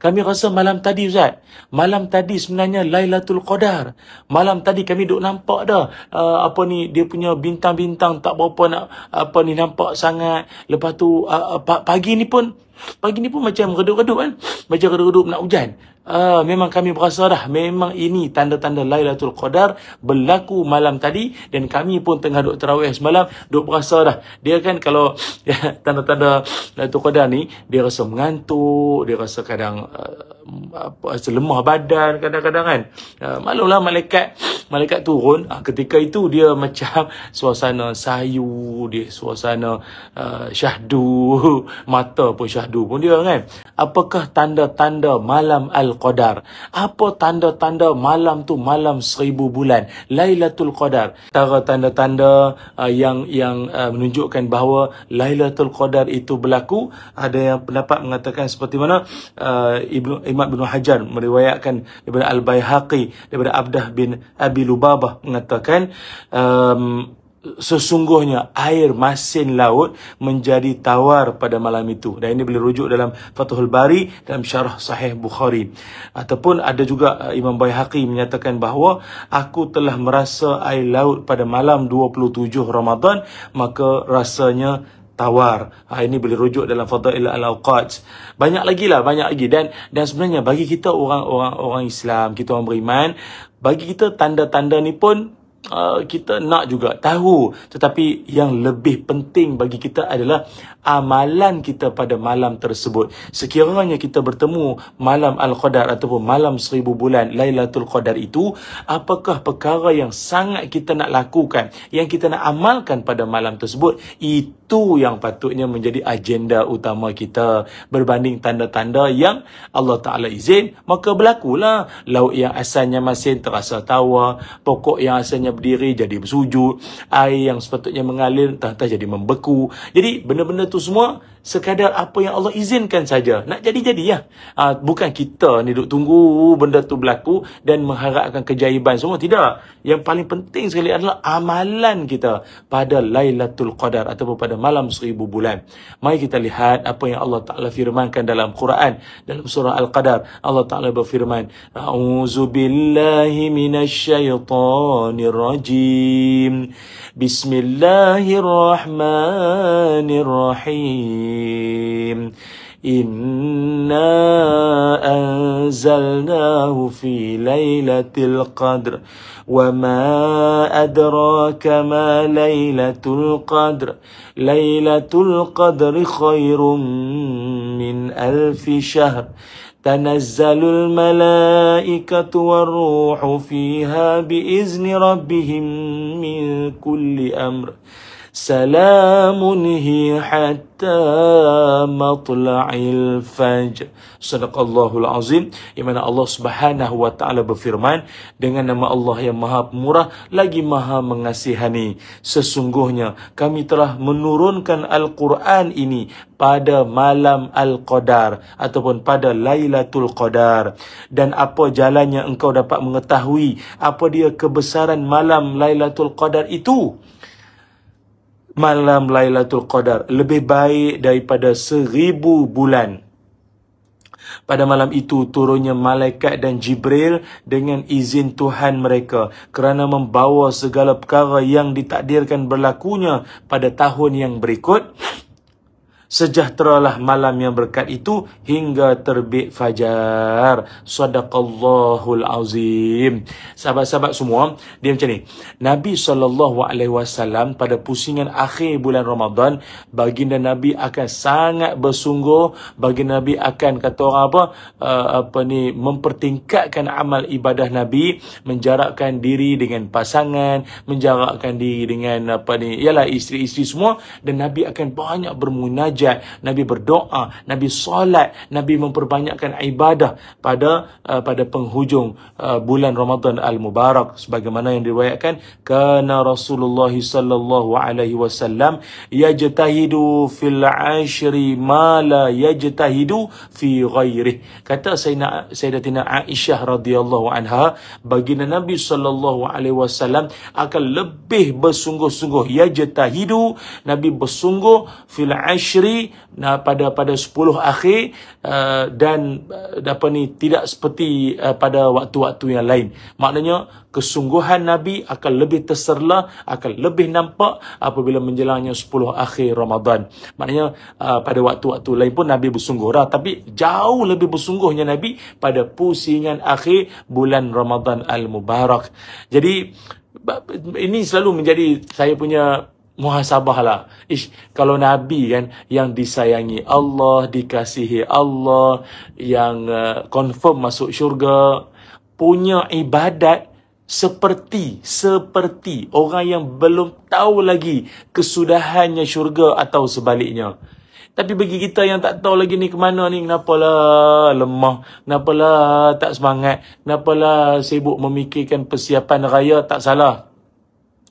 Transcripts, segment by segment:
Kami rasa malam tadi Ustaz, malam tadi sebenarnya Lailatul Qadar. Malam tadi kami duk nampak dah dia punya bintang-bintang tak berapa nak nampak sangat. Lepas tu pagi ni pun macam redup-redup kan. Macam redup-redup nak hujan. Memang kami berasa dah, memang ini tanda-tanda Lailatul Qadar berlaku malam tadi, dan kami pun tengah duk tarawih semalam, duk berasa dah. Dia kan kalau tanda-tanda Lailatul Qadar ni, dia rasa mengantuk, dia rasa kadang lemah badan kadang-kadang kan. Maklumlah malaikat turun, ketika itu dia macam suasana sayu, dia suasana syahdu, mata pun syahdu pun dia kan. Apakah tanda-tanda malam Al-Qadar? Apa tanda-tanda malam tu malam 1000 bulan, Lailatul Qadar? Antara tanda-tanda yang menunjukkan bahawa Lailatul Qadar itu berlaku, ada yang pendapat mengatakan seperti mana Imam Ibn Hajar meriwayatkan daripada Al-Baihaqi, daripada Abdah bin Abi Lubabah mengatakan sesungguhnya air masin laut menjadi tawar pada malam itu. Dan ini boleh rujuk dalam Fathul Bari, dalam syarah Sahih Bukhari. Ataupun ada juga Imam Baihaqi menyatakan bahawa aku telah merasa air laut pada malam 27 Ramadan, maka rasanya tawar. Ini boleh rujuk dalam Fadail al-Awqat. Banyak lagi. Dan sebenarnya bagi kita orang Islam, kita orang beriman, bagi kita tanda-tanda ni pun kita nak juga tahu, tetapi yang lebih penting bagi kita adalah amalan kita pada malam tersebut. Sekiranya kita bertemu malam Al-Qadar ataupun malam 1000 bulan Lailatul Qadar itu, apakah perkara yang sangat kita nak lakukan, yang kita nak amalkan pada malam tersebut? Itu yang patutnya menjadi agenda utama kita, berbanding tanda-tanda yang Allah Ta'ala izin, maka berlakulah. Laut yang asalnya masin terasa tawar, pokok yang asalnya berdiri jadi bersujud, air yang sepatutnya mengalir entah-entah jadi membeku. Jadi benda-benda tu semua sekadar apa yang Allah izinkan saja. Nak jadi-jadi ya. Bukan kita ni duk tunggu benda tu berlaku dan mengharapkan keajaiban semua. Tidak. Yang paling penting sekali adalah amalan kita pada Lailatul Qadar ataupun pada malam 1000 bulan. Mari kita lihat apa yang Allah Ta'ala firmankan dalam Quran, dalam surah Al-Qadar. Allah Ta'ala berfirman, A'udzubillahi minasyaitonir rajim. Bismillahirrahmanirrahim. Inna anzalnahu fi lailatul qadr wa ma adraka ma lailatul qadr. Lailatul qadri khairum min alfi syahr. Tanazzalul malaikatu warruhu fiha biizni rabbihim min kulli amr. Salamun hiya hatta matla'il fajr. Sadaqallahul azim. Di mana Allah Subhanahu wa taala berfirman dengan nama Allah yang Maha Pemurah lagi Maha Mengasihani. Sesungguhnya kami telah menurunkan Al-Quran ini pada malam Al-Qadar ataupun pada Lailatul Qadar. Dan apa jalannya engkau dapat mengetahui apa dia kebesaran malam Lailatul Qadar itu? Malam Lailatul Qadar lebih baik daripada 1000 bulan. Pada malam itu turunnya malaikat dan Jibril dengan izin Tuhan mereka kerana membawa segala perkara yang ditakdirkan berlakunya pada tahun yang berikut. Sejahteralah malam yang berkat itu hingga terbit fajar. Sadaqallahul azim. Sahabat-sahabat semua, dia macam ni. Nabi SAW pada pusingan akhir bulan Ramadan, baginda Nabi akan sangat bersungguh. Baginda Nabi akan kata orang mempertingkatkan amal ibadah Nabi, menjarakkan diri dengan pasangan, menjarakkan diri dengan isteri-isteri semua, dan Nabi akan banyak bermunajat, Nabi berdoa, Nabi solat, Nabi memperbanyakkan ibadah pada penghujung bulan Ramadan al-Mubarak, sebagaimana yang diriwayatkan, kana Rasulullah sallallahu alaihi wasallam yajtahidu fil ashri ma la yajtahidu fi ghairihi. Kata Sayyidatina Aisyah radhiyallahu anha, baginda Nabi sallallahu alaihi wasallam akan lebih bersungguh-sungguh, yajtahidu, Nabi bersungguh fil ashri, Nabi pada 10 akhir dan tidak seperti pada waktu-waktu yang lain. Maknanya kesungguhan Nabi akan lebih terserlah, akan lebih nampak apabila menjelangnya 10 akhir Ramadan. Maknanya pada waktu-waktu lain pun Nabi bersungguh dah, tapi jauh lebih bersungguhnya Nabi pada pusingan akhir bulan Ramadan Al-Mubarak. Jadi ini selalu menjadi saya punya muhasabah lah. Kalau Nabi kan yang disayangi Allah, dikasihi Allah, yang confirm masuk syurga, punya ibadat seperti orang yang belum tahu lagi kesudahannya syurga atau sebaliknya. Tapi bagi kita yang tak tahu lagi ni ke mana ni, kenapalah lemah, kenapalah tak semangat, kenapalah sibuk memikirkan persiapan raya, tak salah.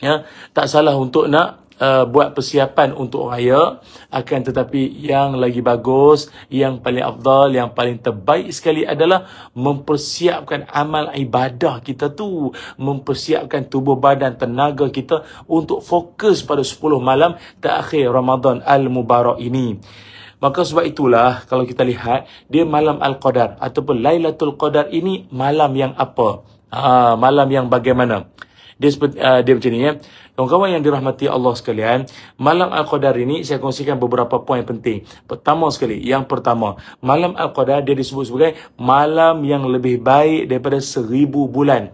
Ya, tak salah untuk nak buat persiapan untuk raya, akan tetapi yang lagi bagus, yang paling afdal, yang paling terbaik sekali adalah mempersiapkan amal ibadah kita tu, mempersiapkan tubuh badan, tenaga kita untuk fokus pada 10 malam terakhir Ramadan Al-Mubarak ini. Maka sebab itulah kalau kita lihat dia malam Al-Qadar ataupun Lailatul Qadar ini malam yang apa? Malam yang bagaimana? Dia macam ni ya. Kawan-kawan yang dirahmati Allah sekalian, malam Al-Qadar ini saya kongsikan beberapa poin penting. Pertama sekali, yang pertama, malam Al-Qadar dia disebut sebagai malam yang lebih baik daripada 1000 bulan.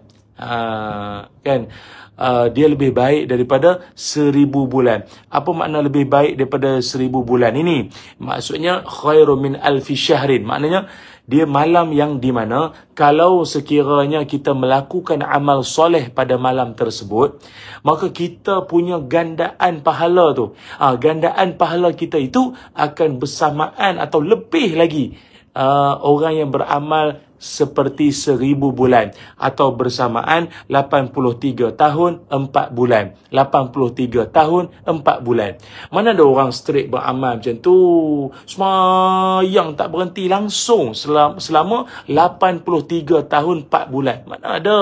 Dia lebih baik daripada 1000 bulan. Apa makna lebih baik daripada 1000 bulan ini? Maksudnya khairu min alfi syahrin. Maknanya dia malam yang di mana kalau sekiranya kita melakukan amal soleh pada malam tersebut, maka kita punya gandaan pahala tu, gandaan pahala kita itu akan bersamaan atau lebih lagi orang yang beramal seperti 1000 bulan atau bersamaan 83 tahun 4 bulan. 83 tahun 4 bulan. Mana ada orang straight beramal macam tu, semayang tak berhenti langsung selama 83 tahun 4 bulan. Mana ada.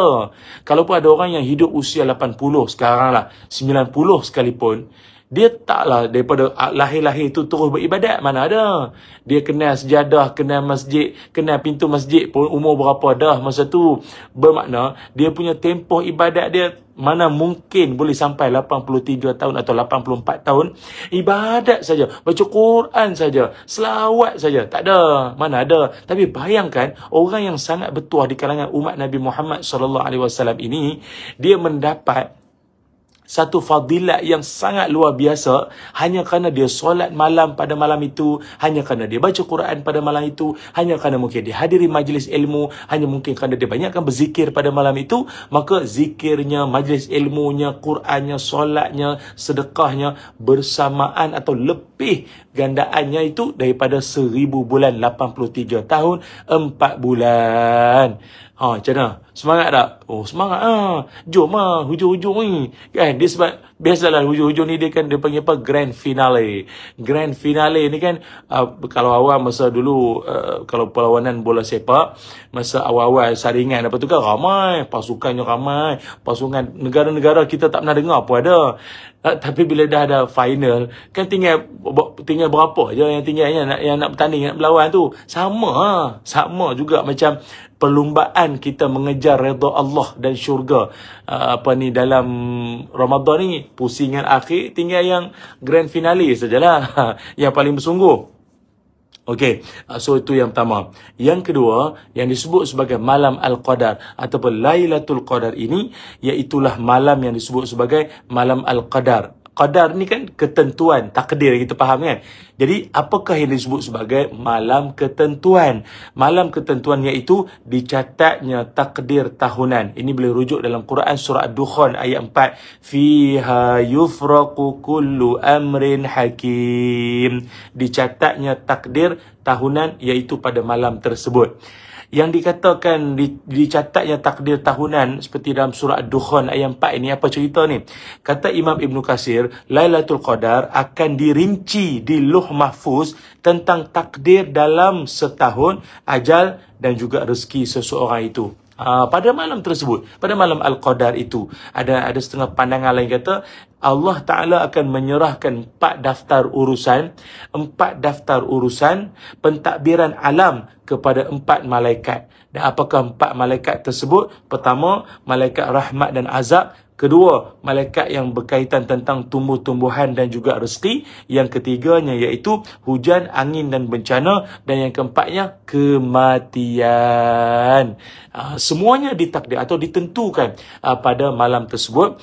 Kalaupun ada orang yang hidup usia 80 sekarang lah, 90 sekalipun, dia taklah daripada lahir-lahir tu terus beribadat. Mana ada. Dia kenal sejadah, kenal masjid, kenal pintu masjid pun umur berapa dah masa tu. Bermakna dia punya tempoh ibadat dia mana mungkin boleh sampai 83 tahun atau 84 tahun. Ibadat saja, baca Quran saja, selawat saja. Tak ada. Mana ada. Tapi bayangkan orang yang sangat bertuah di kalangan umat Nabi Muhammad SAW ini, dia mendapat satu fadilat yang sangat luar biasa hanya kerana dia solat malam pada malam itu, hanya kerana dia baca Quran pada malam itu, hanya kerana mungkin dia hadiri majlis ilmu, hanya mungkin kerana dia banyakkan berzikir pada malam itu. Maka zikirnya, majlis ilmunya, Qurannya, solatnya, sedekahnya bersamaan atau lebih gandaannya itu daripada 1000 bulan, 83 tahun 4 bulan. Macam mana? Semangat tak? Oh, semangat Jom hujung-hujung ni. Kan? Dia sebab, biasalah hujung-hujung ni dia kan dia panggil apa? Grand finale. Grand finale ni kan, kalau awal masa dulu, kalau perlawanan bola sepak, masa awal-awal saringan apa tu kan ramai, pasukannya ramai, pasukan negara-negara kita tak pernah dengar pun ada. Tapi bila dah ada final, kan tinggal berapa je yang tinggalnya yang nak bertanding, nak berlawan tu. Sama juga macam perlumbaan kita mengejar redha Allah dan syurga dalam Ramadan ni, pusingan akhir tinggal yang grand finale sajalah yang paling bersungguh. Okey, so itu yang pertama. Yang kedua, yang disebut sebagai malam Al-Qadar ataupun Lailatul Qadar ini, iaitulah malam yang disebut sebagai malam Al-Qadar. Qadar ni kan ketentuan, takdir, kita faham kan? Jadi apakah yang disebut sebagai malam ketentuan? Malam ketentuan iaitu dicatatnya takdir tahunan. Ini boleh rujuk dalam Quran surah Ad-Dukhan ayat 4. Fiha yufraqu kullu amrin hakim. Dicatatnya takdir tahunan iaitu pada malam tersebut. Yang dikatakan dicatatnya takdir tahunan seperti dalam surah Ad-Dukhan ayat 4 ini, apa cerita ni? Kata Imam Ibn Katsir, Lailatul Qadar akan dirinci di Lauh Mahfuz tentang takdir dalam setahun, ajal dan juga rezeki seseorang itu. pada malam tersebut, pada malam Al-Qadar itu. Ada setengah pandangan lain kata Allah Ta'ala akan menyerahkan 4 daftar urusan pentadbiran alam kepada 4 malaikat. Dan apakah 4 malaikat tersebut? Pertama, malaikat rahmat dan azab. Kedua, malaikat yang berkaitan tentang tumbuh-tumbuhan dan juga rezeki. Yang ketiganya iaitu hujan, angin dan bencana. Dan yang keempatnya, kematian. Semuanya ditakdir atau ditentukan pada malam tersebut.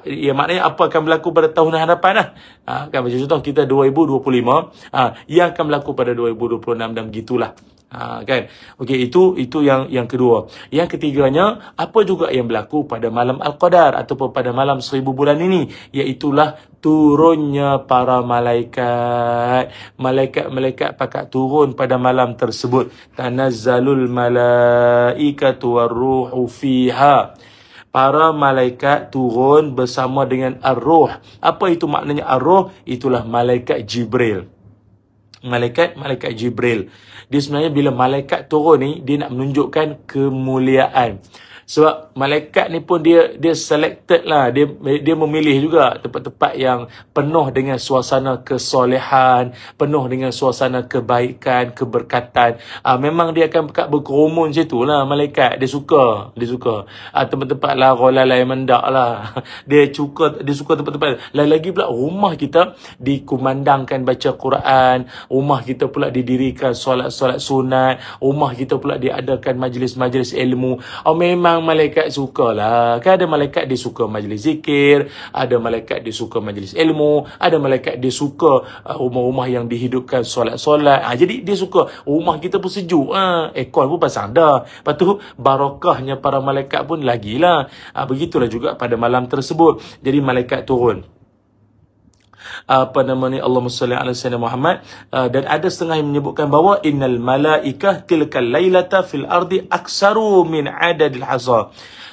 Ya, maknanya apa akan berlaku pada tahun hadapan kan macam contoh kita 2025, yang akan berlaku pada 2026 dan begitulah. Kan. Okey, itu yang kedua. Yang ketiganya, apa juga yang berlaku pada malam Al-Qadar ataupun pada malam 1000 bulan ini, iaitulah turunnya para malaikat. Malaikat pakat turun pada malam tersebut. Tanazzalul malaikatu warruhu fiha. Para malaikat turun bersama dengan ar-ruh. Apa itu maknanya ar-ruh? Itulah malaikat Jibril. Malaikat Jibril. Dia sebenarnya bila malaikat turun ni, dia nak menunjukkan kemuliaan. Sebab malaikat ni pun dia selected lah. Dia memilih juga tempat-tempat yang penuh dengan suasana kesolehan, penuh dengan suasana kebaikan, keberkatan. Memang dia akan berkerumun situ lah malaikat. Dia suka. Tempat-tempat lah lalai mendak lah. Dia suka tempat-tempat. Lagi pula rumah kita dikumandangkan baca Quran. Rumah kita pula didirikan solat-solat sunat. Rumah kita pula diadakan majlis-majlis ilmu. Memang malaikat sukalah. Kan ada malaikat dia suka majlis zikir, ada malaikat dia suka majlis ilmu, ada malaikat dia suka rumah-rumah yang dihidupkan solat-solat. Jadi dia suka rumah kita pun sejuk. Aircon pun pasang dah. Lepas tu barakahnya para malaikat pun lagilah. Begitulah juga pada malam tersebut. Jadi malaikat turun. Allahumma salli ala sayyidina Muhammad. Dan ada setengah yang menyebutkan bahawa innal malaikah tilkal lailata fil ardi aksaru min adadil hasa.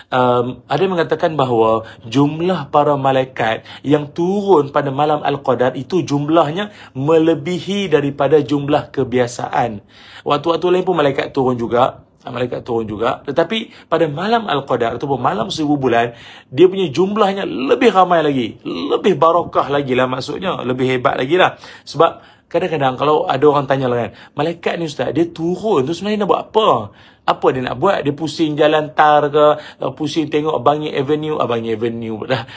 Ada yang mengatakan bahawa jumlah para malaikat yang turun pada malam Al-Qadar itu jumlahnya melebihi daripada jumlah kebiasaan. Waktu-waktu lain pun malaikat turun juga. Tetapi pada malam Al-Qadar ataupun malam 1000 bulan, dia punya jumlahnya lebih ramai lagi, lebih barakah lagi lah, maksudnya lebih hebat lagi lah. Sebab kadang-kadang kalau ada orang tanya lah kan, malaikat ni ustaz, dia turun tu sebenarnya nak buat apa? Apa dia nak buat? Dia pusing jalan tar ke? Pusing tengok Bangi Avenue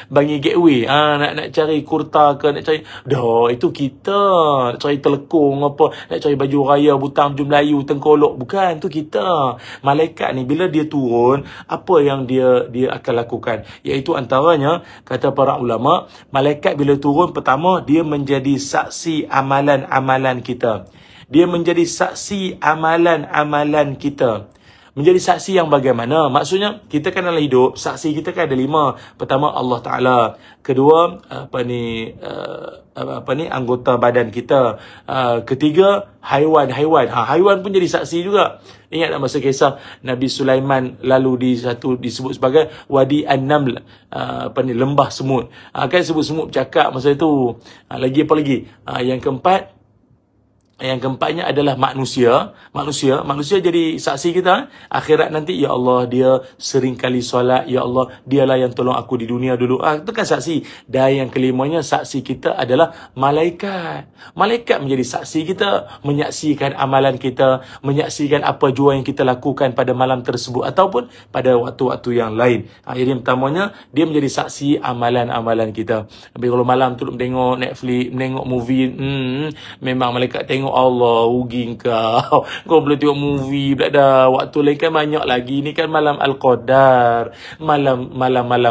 Bangi Gateway. Nak cari kurta ke? Nak cari... Dah, itu kita. Nak cari telekung apa? Nak cari baju raya, butang baju Melayu, tengkolok. Bukan, tu kita. Malaikat ni, bila dia turun, apa yang dia akan lakukan? Iaitu antaranya, kata para ulama, malaikat bila turun, pertama, dia menjadi saksi amalan-amalan kita. Dia menjadi saksi amalan-amalan kita. Menjadi saksi yang bagaimana? Maksudnya, kita kan dalam hidup, saksi kita kan ada 5. Pertama, Allah Ta'ala. Kedua, anggota badan kita. Ketiga, haiwan. Haiwan pun jadi saksi juga. Ingat tak masa kisah Nabi Sulaiman lalu disebut sebagai Wadi An-Naml, lembah semut. Kan sebut semut bercakap masa itu. Lagi apa lagi? Yang keempatnya adalah manusia. Manusia jadi saksi kita. Akhirat nanti, ya Allah, dia sering kali solat. Ya Allah, dialah yang tolong aku di dunia dulu. Itu kan saksi. Dan yang kelimanya, saksi kita adalah malaikat. Malaikat menjadi saksi kita. Menyaksikan amalan kita. Menyaksikan apa jua yang kita lakukan pada malam tersebut. Ataupun pada waktu-waktu yang lain. Jadi pertamanya, dia menjadi saksi amalan-amalan kita. Tapi kalau malam tu menengok Netflix, menengok movie, memang malaikat tengok, Allah, rugi kau. Kau boleh tengok movie pula dah. Waktu lain kan banyak lagi. Ni kan malam Al-Qadar. Malam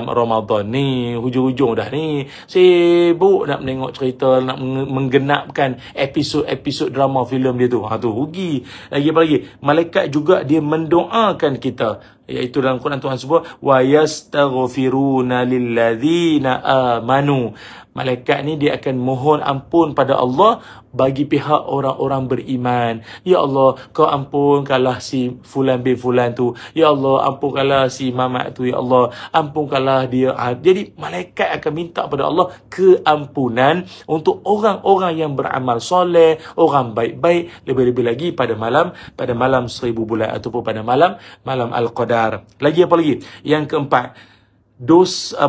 Ramadan ni. Hujung-hujung dah ni. Sibuk nak menengok cerita, nak menggenapkan episod-episod drama filem dia tu. Tu rugi. Lagi apa lagi? Malaikat juga dia mendoakan kita. Iaitu dalam Quran Tuhan sebut, wa yastaghfiruna lilladzina amanu. Malaikat ni dia akan mohon ampun pada Allah bagi pihak orang-orang beriman. Ya Allah, kau ampunkanlah si fulan bin fulan tu. Ya Allah, ampunkanlah si mamat tu. Ya Allah, ampunkanlah dia. Jadi malaikat akan minta pada Allah keampunan untuk orang-orang yang beramal soleh, orang baik-baik, lebih-lebih lagi pada malam 1000 bulan ataupun pada malam Al-Qadar. Qadar. Lagi apa lagi? Yang keempat, dosa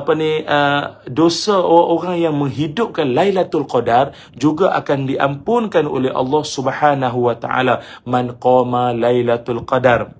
orang yang menghidupkan Lailatul Qadar juga akan diampunkan oleh Allah Subhanahu wa taala. Man qama Lailatul Qadar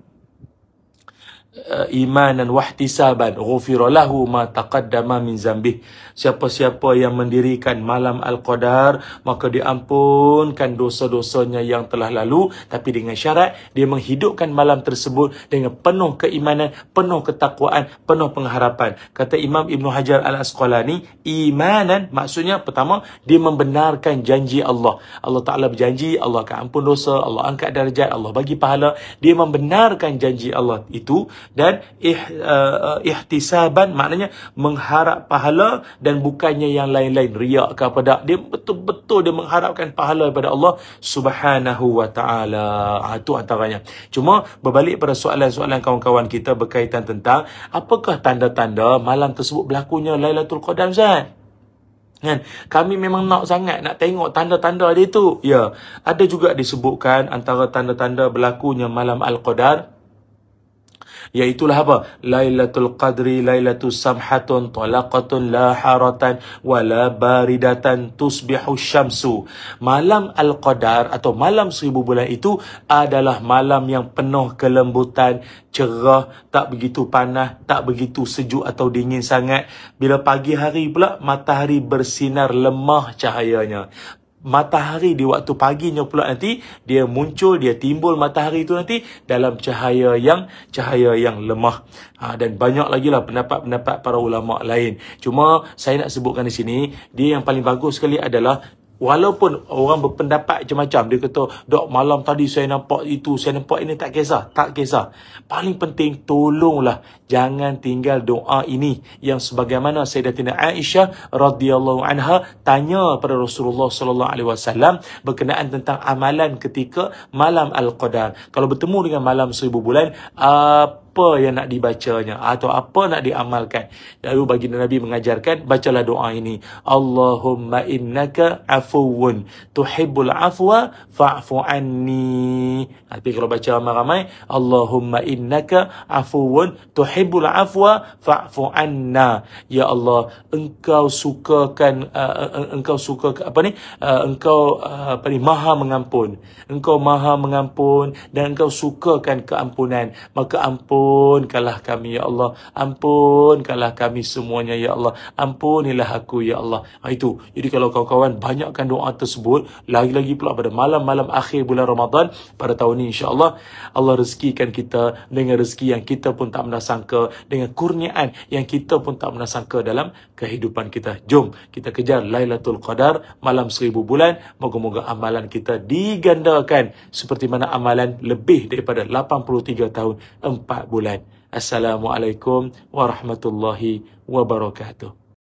imanan wahtisaban ghufira lahu ma taqaddama min zambih. Siapa-siapa yang mendirikan malam Al-Qadar, maka diampunkan dosa-dosanya yang telah lalu, tapi dengan syarat dia menghidupkan malam tersebut dengan penuh keimanan, penuh ketakwaan, penuh pengharapan. Kata Imam Ibn Hajar Al-Asqalani, imanan maksudnya pertama, dia membenarkan janji Allah. Allah Ta'ala berjanji, Allah akan ampun dosa, Allah angkat darjat, Allah bagi pahala. Dia membenarkan janji Allah itu. Dan ihtisaban maknanya mengharap pahala dan bukannya yang lain-lain, riak ke apa tak. Dia betul-betul dia mengharapkan pahala daripada Allah Subhanahu wa taala. Itu antaranya. Cuma berbalik pada soalan-soalan kawan-kawan kita berkaitan tentang apakah tanda-tanda malam tersebut berlakunya Lailatul Qadar, Ustaz? Kan? Kami memang nak sangat nak tengok tanda-tanda dia tu. Ya, ada juga disebutkan antara tanda-tanda berlakunya malam Al-Qadar, iaitulah apa? Lailatul Qadri Lailatul Samhatun Talaqatun la haratan wala baridatan tusbihu syamsu. Malam Al-Qadar atau malam 1000 bulan itu adalah malam yang penuh kelembutan, cerah, tak begitu panas, tak begitu sejuk atau dingin sangat. Bila pagi hari pula, matahari bersinar lemah cahayanya. Matahari di waktu paginya pula nanti dia muncul, dia timbul matahari itu nanti dalam cahaya yang lemah. Dan banyak lagi lah pendapat-pendapat para ulama lain. Cuma saya nak sebutkan di sini, dia yang paling bagus sekali adalah, walaupun orang berpendapat macam-macam, dia kata, dok malam tadi saya nampak itu, saya nampak ini, tak kisah. Tak kisah. Paling penting, tolonglah jangan tinggal doa ini yang sebagaimana Sayyidatina Aisyah radhiyallahu anha tanya pada Rasulullah sallallahu alaihi wasallam berkenaan tentang amalan ketika malam Al-Qadar. Kalau bertemu dengan malam 1000 bulan, apa yang nak dibacanya atau apa nak diamalkan. Lalu baginda Nabi mengajarkan, bacalah doa ini. Allahumma innaka afuwun tuhibbul afwa fa'fu anni. Tapi kalau baca ramai-ramai, Allahumma innaka afuwun tuhibbul afwa fa'fu anna. Ya Allah, engkau sukakan maha mengampun. Engkau maha mengampun dan engkau sukakan keampunan. Maka ampunkanlah kami ya Allah, ampunkanlah kami semuanya ya Allah, ampunilah aku ya Allah. Itu. Jadi kalau kawan-kawan banyakkan doa tersebut, lagi-lagi pula pada malam-malam akhir bulan Ramadan pada tahun ini, insya-Allah Allah rezekikan kita dengan rezeki yang kita pun tak pernah sangka, dengan kurniaan yang kita pun tak pernah sangka dalam kehidupan kita. Jom kita kejar Lailatul Qadar malam 1000 bulan. Moga-moga amalan kita digandakan seperti mana amalan lebih daripada 83 tahun 4 bulan. Assalamualaikum warahmatullahi wabarakatuh.